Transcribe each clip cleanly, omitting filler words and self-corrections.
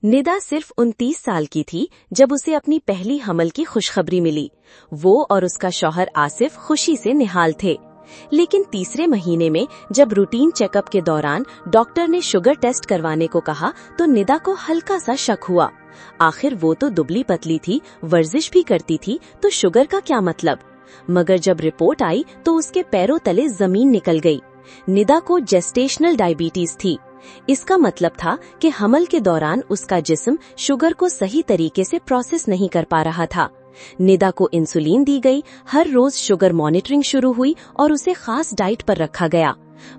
निदा सिर्फ 29 साल की थी जब उसे अपनी पहली हमल की खुशखबरी मिली। वो और उसका शौहर आसिफ खुशी से निहाल थे। लेकिन तीसरे महीने में जब रूटीन चेकअप के दौरान डॉक्टर ने शुगर टेस्ट करवाने को कहा तो निदा को हल्का सा शक हुआ। आखिर वो तो दुबली पतली थी, वर्जिश भी करती थी, तो शुगर का क्या मतलब। मगर जब रिपोर्ट आई तो उसके पैरों तले जमीन निकल गई। निदा को जेस्टेशनल डायबिटीज थी। इसका मतलब था कि हमल के दौरान उसका जिस्म शुगर को सही तरीके से प्रोसेस नहीं कर पा रहा था। निदा को इंसुलिन दी गई, हर रोज शुगर मॉनिटरिंग शुरू हुई और उसे खास डाइट पर रखा गया।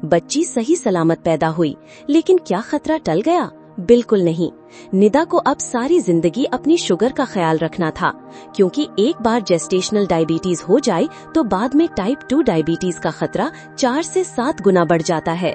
बच्ची सही सलामत पैदा हुई, लेकिन क्या खतरा टल गया? बिल्कुल नहीं। निदा को अब सारी जिंदगी अपनी शुगर का ख्याल रखना था, क्योंकि एक बार जेस्टेशनल डायबिटीज हो जाए तो बाद में टाइप 2 डायबिटीज का खतरा 4 से 7 गुना बढ़ जाता है।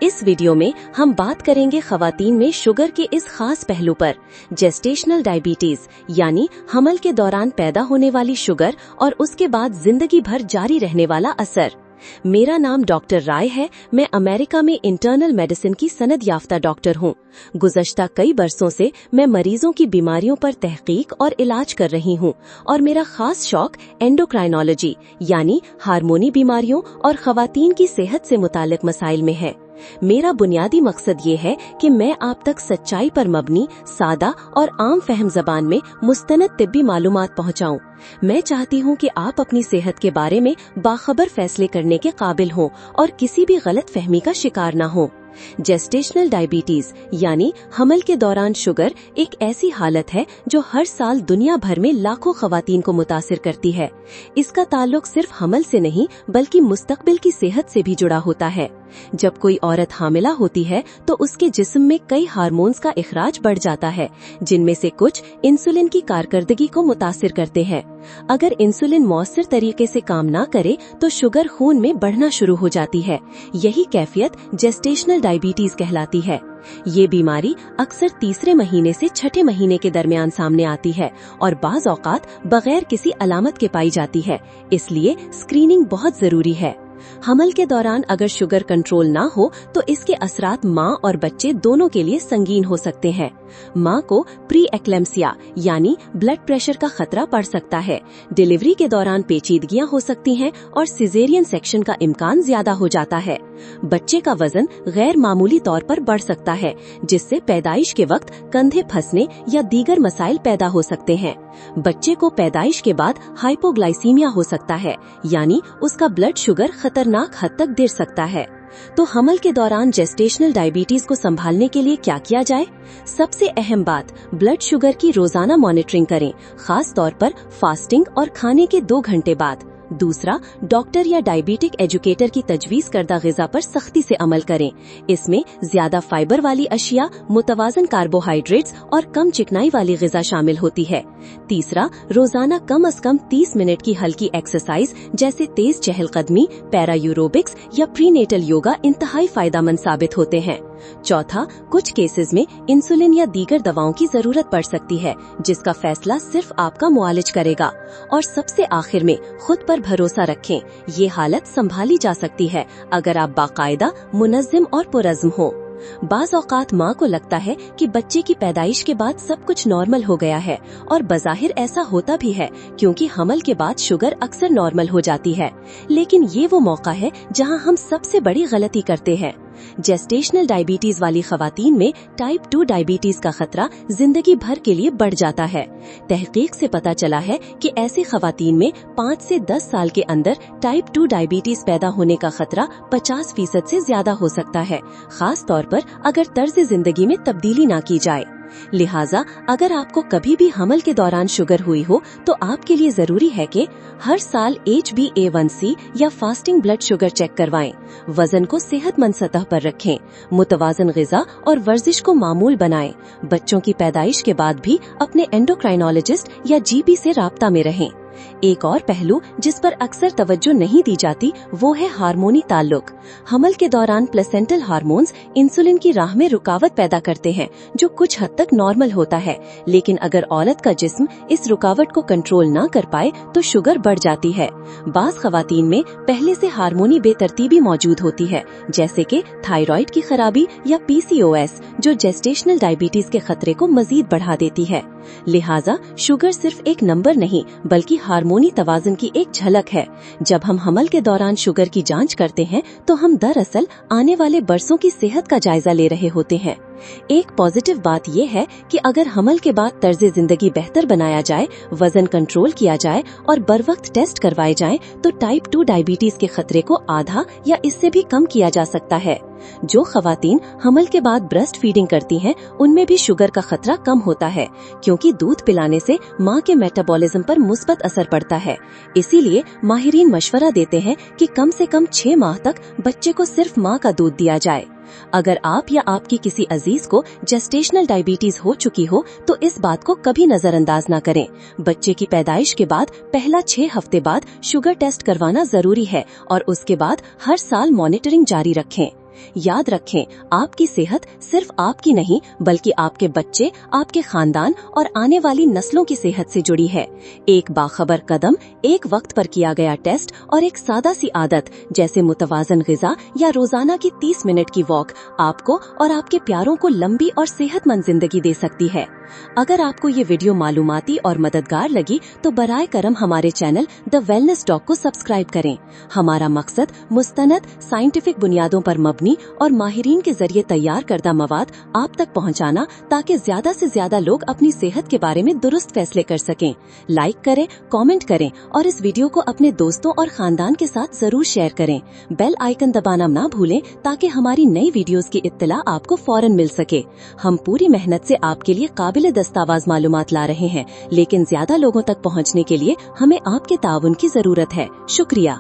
इस वीडियो में हम बात करेंगे खवातीन में शुगर के इस खास पहलू पर, जेस्टेशनल डायबिटीज यानी हमल के दौरान पैदा होने वाली शुगर और उसके बाद जिंदगी भर जारी रहने वाला असर। मेरा नाम डॉक्टर राय है। मैं अमेरिका में इंटरनल मेडिसिन की सनद याफ्ता डॉक्टर हूँ। गुज़श्ता कई बरसों से मैं मरीजों की बीमारियों पर तहकीक और इलाज कर रही हूँ और मेरा खास शौक एंडोक्राइनोलॉजी यानी हार्मोनी बीमारियों और खवातीन की सेहत से मुताल्लिक मसाइल में है। मेरा बुनियादी मकसद ये है कि मैं आप तक सच्चाई पर मबनी, सादा और आम फहम जबान में मुस्तनद तिब्बी मालूमात पहुँचाऊँ। मैं चाहती हूँ कि आप अपनी सेहत के बारे में बाखबर फैसले करने के काबिल हों और किसी भी गलत फहमी का शिकार न हों। जेस्टेशनल डायबिटीज यानी हमल के दौरान शुगर एक ऐसी हालत है जो हर साल दुनिया भर में लाखों खवातीन को मुतासिर करती है। इसका ताल्लुक सिर्फ हमल से नहीं बल्कि मुस्तकबिल की सेहत से भी जुड़ा होता है। जब कोई औरत हामिला होती है तो उसके जिस्म में कई हार्मोन्स का इखराज बढ़ जाता है, जिनमें से कुछ इंसुलिन की कारकर्दगी को मुतासिर करते हैं। अगर इंसुलिन मौसर तरीके से काम ना करे तो शुगर खून में बढ़ना शुरू हो जाती है। यही कैफियत जेस्टेशनल डायबिटीज कहलाती है। ये बीमारी अक्सर तीसरे महीने से छठे महीने के दरमियान सामने आती है और बाज़ औक़ात बगैर किसी अलामत के पाई जाती है। इसलिए स्क्रीनिंग बहुत जरूरी है। हमल के दौरान अगर शुगर कंट्रोल ना हो तो इसके असरात माँ और बच्चे दोनों के लिए संगीन हो सकते हैं। माँ को प्री एक्लेम्सिया यानी ब्लड प्रेशर का खतरा पड़ सकता है। डिलीवरी के दौरान पेचीदगियां हो सकती हैं और सिजेरियन सेक्शन का इम्कान ज्यादा हो जाता है। बच्चे का वजन गैर मामूली तौर पर बढ़ सकता है, जिससे पैदाइश के वक्त कंधे फंसने या दीगर मसाइल पैदा हो सकते हैं। बच्चे को पैदाइश के बाद हाइपोग्लाइसीमिया हो सकता है, यानी उसका ब्लड शुगर खतरनाक हद तक गिर सकता है। तो हमल के दौरान जेस्टेशनल डायबिटीज को संभालने के लिए क्या किया जाए? सबसे अहम बात, ब्लड शुगर की रोजाना मॉनिटरिंग करें, खास तौर पर फास्टिंग और खाने के 2 घंटे बाद। दूसरा, डॉक्टर या डायबिटिक एजुकेटर की तजवीज करदा ग़िज़ा पर सख्ती से अमल करें। इसमें ज्यादा फाइबर वाली अशिया, मुतवाजन कार्बोहाइड्रेट्स और कम चिकनाई वाली ग़िज़ा शामिल होती है। तीसरा, रोजाना कम से कम 30 मिनट की हल्की एक्सरसाइज जैसे तेज चहलकदमी, पैरा यूरोबिक्स या प्रीनेटल योगा इंतहाई फायदेमंद साबित होते हैं। चौथा, कुछ केसेस में इंसुलिन या दीगर दवाओं की जरूरत पड़ सकती है, जिसका फैसला सिर्फ आपका मुआलिज करेगा। और सबसे आखिर में खुद पर भरोसा रखें। ये हालत संभाली जा सकती है अगर आप बाकायदा, मुनज़्ज़म और पुरज़्म हो। बाज़ औक़ात माँ को लगता है कि बच्चे की पैदाइश के बाद सब कुछ नॉर्मल हो गया है, और बज़ाहिर ऐसा होता भी है क्योंकि हमल के बाद शुगर अक्सर नॉर्मल हो जाती है। लेकिन ये वो मौका है जहाँ हम सबसे बड़ी गलती करते हैं। जेस्टेशनल डायबिटीज वाली खवातीन में टाइप 2 डायबिटीज का खतरा जिंदगी भर के लिए बढ़ जाता है। तहकीक से पता चला है कि ऐसी खवातीन में 5 से 10 साल के अंदर टाइप 2 डायबिटीज पैदा होने का खतरा 50% से ज्यादा हो सकता है, खास तौर पर अगर तर्ज जिंदगी में तब्दीली ना की जाए। लिहाजा अगर आपको कभी भी हमल के दौरान शुगर हुई हो तो आपके लिए जरूरी है कि हर साल HbA1c या फास्टिंग ब्लड शुगर चेक करवाएं, वजन को सेहतमंद सतह पर रखें, मुतवाजन ग़िज़ा और वर्जिश को मामूल बनाएं। बच्चों की पैदाइश के बाद भी अपने एंडोक्राइनोलॉजिस्ट या GP से राब्ता में रहें। एक और पहलू जिस पर अक्सर तवज्जो नहीं दी जाती वो है हार्मोनी ताल्लुक। हमल के दौरान प्लेसेंटल हार्मोन्स इंसुलिन की राह में रुकावट पैदा करते हैं, जो कुछ हद तक नॉर्मल होता है। लेकिन अगर औरत का जिस्म इस रुकावट को कंट्रोल न कर पाए तो शुगर बढ़ जाती है। बाज़ ख़वातीन में पहले से हार्मोनी बेतरतीबी मौजूद होती है, जैसे कि थायराइड की खराबी या PCOS, जो जेस्टेशनल डायबिटीज के खतरे को मजीद बढ़ा देती है। लिहाजा शुगर सिर्फ एक नंबर नहीं बल्कि हार्मोनी तवाज़ुन की एक झलक है। जब हम हमल के दौरान शुगर की जांच करते हैं तो हम दरअसल आने वाले बरसों की सेहत का जायजा ले रहे होते हैं। एक पॉजिटिव बात यह है कि अगर हमल के बाद तर्ज जिंदगी बेहतर बनाया जाए, वजन कंट्रोल किया जाए और बर वक्त टेस्ट करवाए जाएं, तो टाइप 2 डायबिटीज के खतरे को आधा या इससे भी कम किया जा सकता है। जो खवातीन हमल के बाद ब्रेस्ट फीडिंग करती हैं, उनमें भी शुगर का खतरा कम होता है, क्योंकि दूध पिलाने से मां के मेटाबॉलिज्म पर मुस्बत असर पड़ता है। इसीलिए माहिरीन मशवरा देते हैं कि कम से कम 6 माह तक बच्चे को सिर्फ मां का दूध दिया जाए। अगर आप या आपकी किसी अजीज को जेस्टेशनल डायबिटीज हो चुकी हो तो इस बात को कभी नजरअंदाज न करें। बच्चे की पैदाइश के बाद पहला 6 हफ्ते बाद शुगर टेस्ट करवाना जरूरी है और उसके बाद हर साल मॉनिटरिंग जारी रखें। याद रखें, आपकी सेहत सिर्फ आपकी नहीं बल्कि आपके बच्चे, आपके खानदान और आने वाली नस्लों की सेहत से जुड़ी है। एक बाखबर कदम, एक वक्त पर किया गया टेस्ट और एक सादा सी आदत जैसे मुतवाजन ग़िज़ा या रोजाना की 30 मिनट की वॉक आपको और आपके प्यारों को लंबी और सेहतमंद जिंदगी दे सकती है। अगर आपको ये वीडियो मालूमाती और मददगार लगी तो बराए करम हमारे चैनल द वेलनेस डॉग को सब्सक्राइब करें। हमारा मकसद मुस्तनद साइंटिफिक बुनियादों पर मबनी और माहिरीन के जरिए तैयार करदा मवाद आप तक पहुंचाना, ताकि ज्यादा से ज्यादा लोग अपनी सेहत के बारे में दुरुस्त फैसले कर सकें। लाइक करें, कमेंट करें और इस वीडियो को अपने दोस्तों और खानदान के साथ जरूर शेयर करें। बेल आइकन दबाना ना भूलें ताकि हमारी नई वीडियोस की इत्तला आपको फौरन मिल सके। हम पूरी मेहनत से आपके लिए काबिल दस्तावेज मालूमात ला रहे हैं, लेकिन ज्यादा लोगों तक पहुंचने के लिए हमें आपके ताउन की जरूरत है। शुक्रिया।